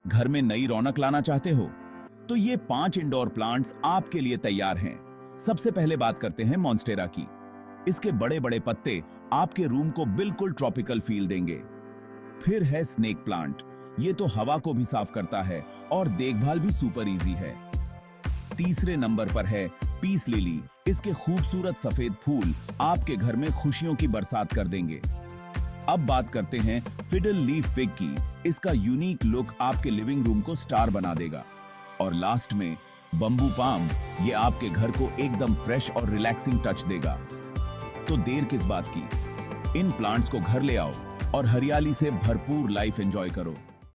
घर में नई रौनक लाना चाहते हो तो ये 5 इंडोर प्लांट्स आपके लिए तैयार हैं। सबसे पहले बात करते हैं मॉन्स्टेरा की। इसके बड़े बड़े पत्ते आपके रूम को बिल्कुल ट्रॉपिकल फील देंगे। फिर है स्नेक प्लांट। ये तो हवा को भी साफ करता है और देखभाल भी सुपर इजी है। तीसरे नंबर पर है पीस लिली। इसके खूबसूरत सफेद फूल आपके घर में खुशियों की बरसात कर देंगे। अब बात करते हैं फिडल लीफ फिग की। इसका यूनिक लुक आपके लिविंग रूम को स्टार बना देगा। और लास्ट में बंबू पाम। ये आपके घर को एकदम फ्रेश और रिलैक्सिंग टच देगा। तो देर किस बात की, इन प्लांट्स को घर ले आओ और हरियाली से भरपूर लाइफ एंजॉय करो।